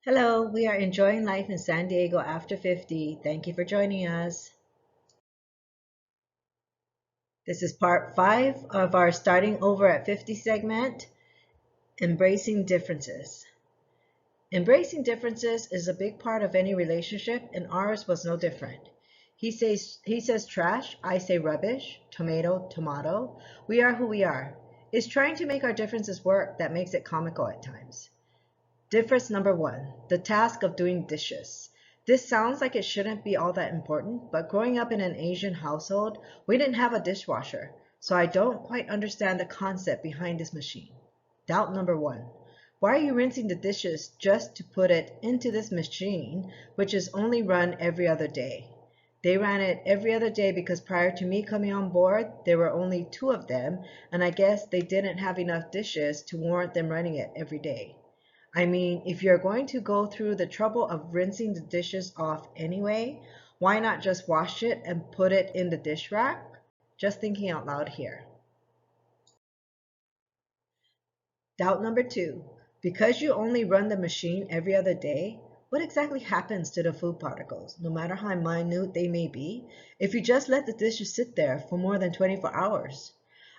Hello, we are enjoying life in San Diego after 50. Thank you for joining us. This is part 5 of our starting over at 50 segment, Embracing Differences. Embracing differences is a big part of any relationship, and ours was no different. He says trash, I say rubbish, tomato, tomato. We are who we are. It's trying to make our differences work that makes it comical at times. Difference number 1, the task of doing dishes. This sounds like it shouldn't be all that important, but growing up in an Asian household, we didn't have a dishwasher, so I don't quite understand the concept behind this machine. Doubt number 1, why are you rinsing the dishes just to put it into this machine, which is only run every other day? They ran it every other day because prior to me coming on board, there were only 2 of them, and I guess they didn't have enough dishes to warrant them running it every day. I mean, if you're going to go through the trouble of rinsing the dishes off anyway, why not just wash it and put it in the dish rack? Just thinking out loud here. Doubt number 2. Because you only run the machine every other day, what exactly happens to the food particles, no matter how minute they may be, if you just let the dishes sit there for more than 24 hours?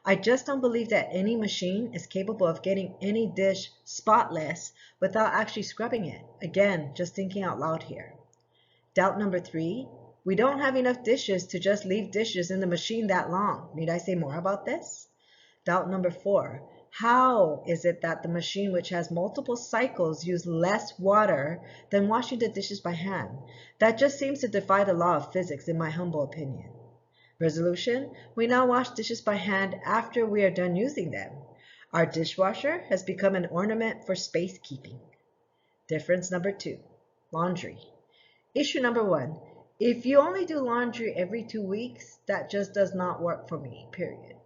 I just don't believe that any machine is capable of getting any dish spotless without actually scrubbing it. Again, just thinking out loud here. Doubt number 3. We don't have enough dishes to just leave dishes in the machine that long. Need I say more about this? Doubt number 4. How is it that the machine, which has multiple cycles, use less water than washing the dishes by hand? That just seems to defy the law of physics, in my humble opinion. Resolution: we now wash dishes by hand after we are done using them. Our dishwasher has become an ornament for space keeping. Difference number 2. Laundry. Issue number 1. If you only do laundry every 2 weeks, that just does not work for me, period.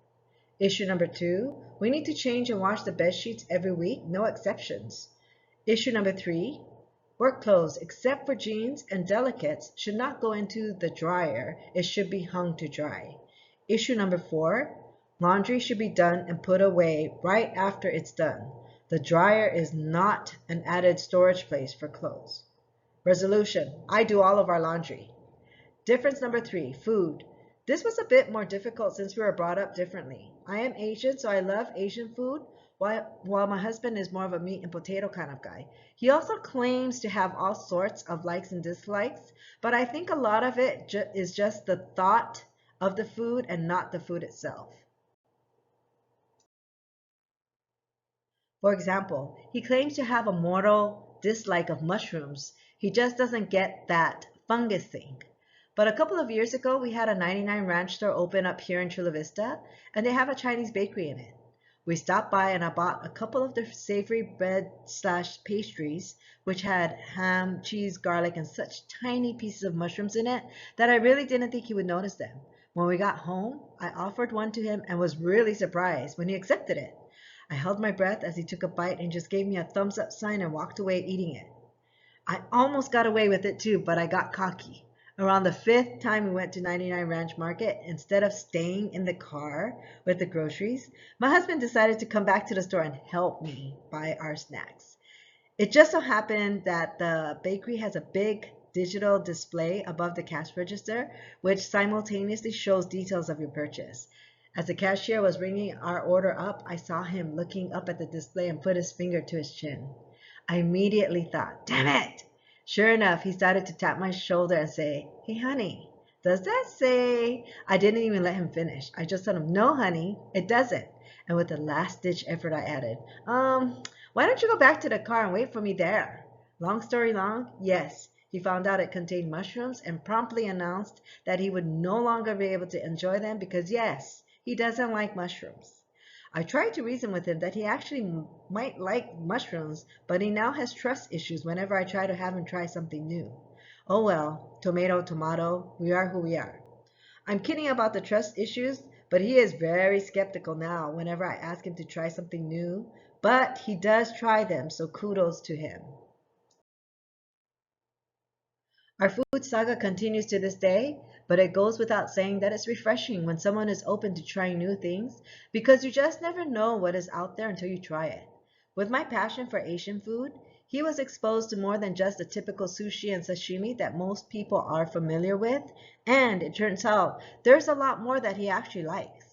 Issue number 2, we need to change and wash the bed sheets every week, no exceptions. Issue number 3, work clothes, except for jeans and delicates, should not go into the dryer. It should be hung to dry. Issue number 4, laundry should be done and put away right after it's done. The dryer is not an added storage place for clothes. Resolution: I do all of our laundry. Difference number 3, food. This was a bit more difficult since we were brought up differently. I am Asian, so I love Asian food, while my husband is more of a meat and potato kind of guy. He also claims to have all sorts of likes and dislikes, but I think a lot of it is just the thought of the food and not the food itself. For example, he claims to have a mortal dislike of mushrooms. He just doesn't get that fungus thing. But a couple of years ago, we had a 99 Ranch store open up here in Chula Vista, and they have a Chinese bakery in it. We stopped by and I bought a couple of their savory bread slash pastries, which had ham, cheese, garlic, and such tiny pieces of mushrooms in it that I really didn't think he would notice them. When we got home, I offered one to him and was really surprised when he accepted it. I held my breath as he took a bite and just gave me a thumbs up sign and walked away eating it. I almost got away with it too, but I got cocky. Around the 5th time we went to 99 Ranch Market, instead of staying in the car with the groceries, my husband decided to come back to the store and help me buy our snacks. It just so happened that the bakery has a big digital display above the cash register, which simultaneously shows details of your purchase. As the cashier was ringing our order up, I saw him looking up at the display and put his finger to his chin. I immediately thought, damn it! Sure enough, he started to tap my shoulder and say, hey, honey, does that say? I didn't even let him finish. I just told him, no, honey, it doesn't. And with a last-ditch effort, I added, why don't you go back to the car and wait for me there? Long story long, yes, he found out it contained mushrooms and promptly announced that he would no longer be able to enjoy them because, yes, he doesn't like mushrooms. I tried to reason with him that he actually might like mushrooms, but he now has trust issues whenever I try to have him try something new. Oh well, tomato, tomato, we are who we are. I'm kidding about the trust issues, but he is very skeptical now whenever I ask him to try something new. But he does try them, so kudos to him. Our food saga continues to this day, but it goes without saying that it's refreshing when someone is open to trying new things because you just never know what is out there until you try it. With my passion for Asian food, He was exposed to more than just the typical sushi and sashimi that most people are familiar with, and it turns out there's a lot more that he actually likes.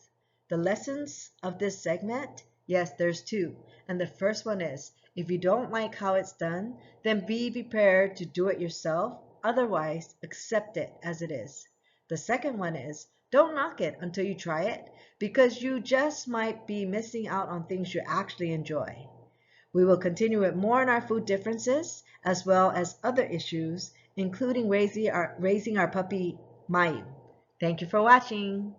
The lessons of this segment? Yes, there's two. And the first one is, if you don't like how it's done, then be prepared to do it yourself. Otherwise, accept it as it is. The second one is, don't knock it until you try it, because you just might be missing out on things you actually enjoy. We will continue with more on our food differences, as well as other issues, including raising our puppy Mayu. Thank you for watching.